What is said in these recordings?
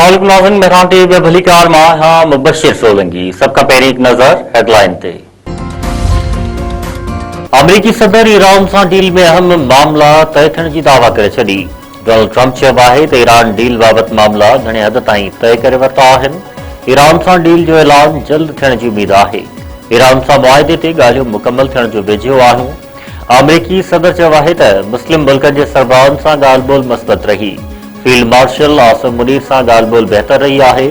अस्सलाम मेहरान टीवी में भली कार मां हाँ मुबशिर सोलंगी सबका पहिरीं हिकु नज़र हेडलाइन ते। अमरीकी सदर ईरान सां डील में अहम मामला तय थियण जी दावा करे छॾी। डोनाल्ड ट्रंप चयो आहे त ईरान डील बाबति मामला घणे हद ताईं तय करे वरिता आहिनि। ईरान सां डील जो ऐलान जल्द थियण जी उमीद आहे। ईरान सां मुआहिदे ते ॻाल्हियूं मुकमल थियण जो वेझो आहियूं। अमरीकी सदर चयो आहे त मुस्लिम मुल्कनि जे सरबराहनि सां ॻाल्हि ॿोल मस्बत रही। फील्ड मार्शल आसिम मुनीर सां ॻाल्हि ॿोल बहितर रही आहे।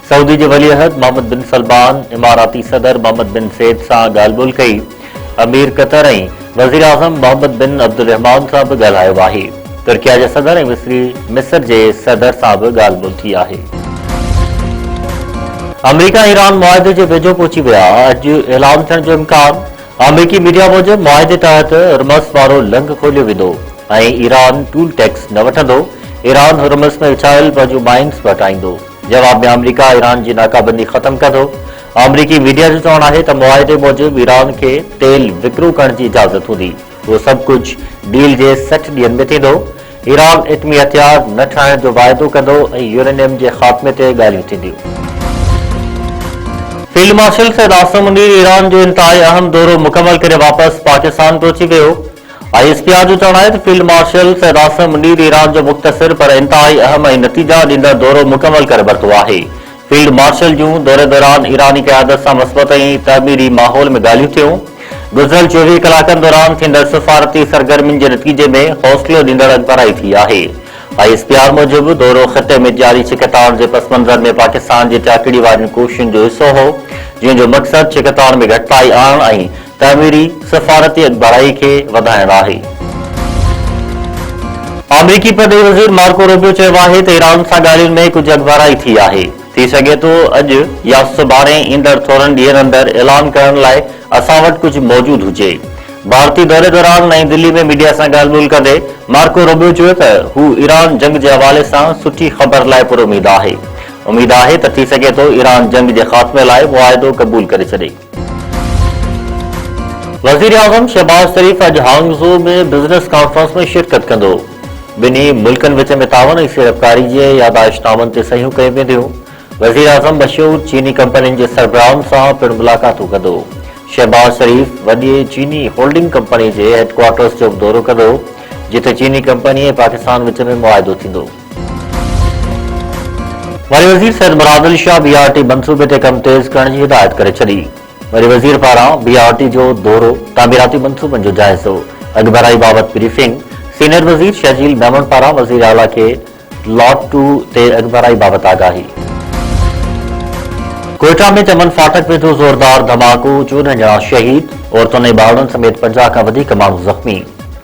सऊदी जे वली अहद मोहम्मद बिन सलमान इमाराती सदर मोहम्मद बिन सैद सां ॻाल्हि ॿोल कई। अमीर कतर ऐं वज़ीर आज़म मोहम्मद बिन अब्दुल रहमान सां बि ॻाल्हायो आहे। तुर्किया जे सदर ऐं मिस्र जे सदर सां बि ॻाल्हि ॿोल थी आहे। अमरीका ईरान मुआहिदे जे वेझो पहुची विया। अॼु ऐलान थियण जो इम्कान। अमरीकी मीडिया मूजिब मुआहिदे तहत हुरमस वारो लंघ खोलियो वेंदो ऐं ईरान टूल टैक्स न वठंदो। ईरान हुरमस में विछायल पंहिंजूं माइन्स हटाईंदो। जवाब में अमरीका ईरान जी नाकाबंदी ख़त्म कंदो। अमरीकी मीडिया जो चवणु आहे त मुआहिदे मूजिब ईरान खे तेल विकिरो करण जी इजाज़त हूंदी। उहो सभु कुझु डील जे 60 ॾींहनि में थींदो। ईरान एटमी हथियार न ठाहिण जो वाइदो कंदो ऐं यूरेनियम जे ख़ात्मे ते ॻाल्हियूं थींदियूं। Field marshal Syed Asim Munir Iran जो इंतहाई अहम दौरो मुकमल करे वापसि पाकिस्तान पहुची वियो। ISPR जो चवणु आहे त field marshal Syed Asim Munir Iran जो मुख़्तसिर पर इंतहाई अहम ऐं नतीजा ॾींदड़ दौरो मुकमल करे वरितो आहे। फील्ड मार्शल जूं दौरे दौरान ईरानी क़यादत सां मस्बत ऐं तअमीरी माहौल में ॻाल्हियूं थियूं। गुज़िरियल 24 कलाकनि दौरान थींदड़ सफ़ारती सरगर्मियुनि जे नतीजे में हौसलो ॾींदड़ अॻुवाराई थी आहे। ISPR मूजिब दौरो ख़िते में जारी छिकताण जे पस मंज़र में पाकिस्तान जे चाकड़ी वारियुनि कोशिशुनि जो हिसो हो, जंहिंजो मक़सदु छिकताण में घटिताई आणणु ऐं तअमीरी सफ़ारती अॻुवाराई खे वधाइणु आहे। अमरीकी परदेस वज़ीर मार्को रूबियो चयो आहे त ईरान सां ॻाल्हियुनि में कुझु अॻुवाराई थी आहे। थी सघे थो अॼु या सुभाणे ईंदड़ थोरनि ॾींहंनि अंदरि ऐलान करण लाइ असां वटि कुझु मौजूदु हुजे। भारतीय दौरे दौरान नईं दिल्ली में मीडिया सां ॻाल्हि ॿोल कंदे मार्को रूबियो चयो त हू ईरान जंग जे हवाले सां सुठी ख़बर लाइ पुरुमीद आहे। उमीद आहे त थी सघे थो ईरान जंग जे ख़ात्मे लाइ मुआहिदो क़बूल करे छॾे। वज़ीर आज़म शहबाज शरीफ़ अॼु हांगझो में बिज़नेस कॉन्फ्रेंस में शिरकत कंदो। ॿिन्ही मुल्कनि विच में तावन ऐं सीड़पकारी जे याददाश्तनामनि ते सहियूं कयूं वेंदियूं। वज़ीर आज़म मशहूर चीनी कंपनियुनि जे सरबराहनि सां पिणु मुलाक़ातूं कंदो। शहबाज शरीफ़ वॾी चीनी होल्डिंग कंपनी जे हेडक्वार्टर्स जो दौरो कंदो, जिथे चीनी कंपनी ऐं पाकिस्तान विच में मुआहिदो थींदो। वरी वज़ीर सैयद मुराद अली शाह BRT मंसूबे ते कमु तेज़ करण जी हिदायत करे छॾी। वरी वज़ीर पारां BRT जो दौरो तामीराती मंसूबनि जो जाइज़ो, अॻुवाराई बाबति ब्रीफिंग। सीनियर वज़ीर शहजील मेमन पारां वज़ीर आला खे लॉट 2 ते अॻुवाराई बाबति आगाही। कोयटा में चमन फाटक में थियो ज़ोरदार धमाको, 14 ॼणा शहीद, औरतुनि ऐं ॿारनि समेत 50 खां वधीक माण्हू ज़ख़्मी।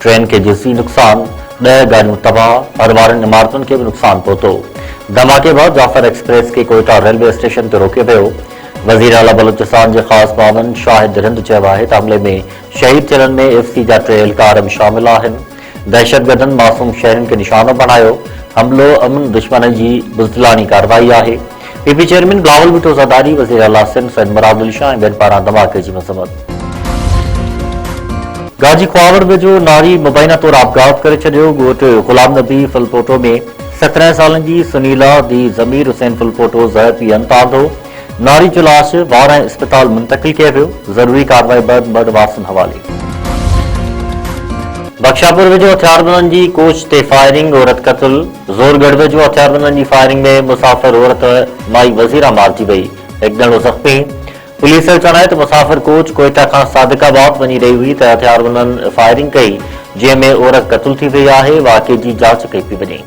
ट्रेन खे जुज़ी नुक़सान, 10 गाॾियूं तबाह, हर वारनि इमारतुनि खे बि नुक़सान पहुतो। धमाके बाद जाफर एक्सप्रेस खे कोयटा रेलवे स्टेशन ते रोकियो वियो। वज़ीर आला बलूचिस्तान जे ख़ासि मामलन शाहिद हिंद चयो आहे त हमले में शहीद थियलनि में FC जा 3 एहलकार बि शामिल आहिनि। दहशतगर्दनि मासूम शहरियुनि खे निशानो बणायो। हमलो अमन दुश्मन जी बुज़दिलानी कार्रवाई आहे। PP चेयरमैन बिलावल भुट्टो ज़रदारी, वज़ीर आला सिंध सैयद मुराद अली शाह ऐं ॿियनि पारां धमाके जी मज़म्मत। गाजी ख्वावर वेझो नारी मुबैना तौरु आपघात करे छॾियो। ॻोठ ग़ुलाम नबी फुलपोटो में 17 सालनि जी सुनीला दी ज़मीर हुसैन फुलपोटो ज़हर अंताधो। नारी जो लाश वार ऐं इस्पताल मुंतक़िल कयो वियो। ज़रूरी कार्रवाई बैदि मर्द वारसनि हवाले। बख्शापुर वेझो हथियारबंदनि जी कोच ते फायरिंग, औरत क़त्ल। ज़ोरगढ़ वेझो हथियारबंदनि जी फायरिंग में मुसाफ़िर औरत माई वज़ीरा मारिजी वई, हिकु ॼणो ज़ख़्मी। पुलिस जो चवणु आहे त मुसाफ़िर कोच कोयटा खां सादिकाबाद वञी रही हुई त हथियारबंदनि फायरिंग कई, जंहिं में औरत क़त्ल थी वई आहे। वाक़िए जी जांच कई पई वञे।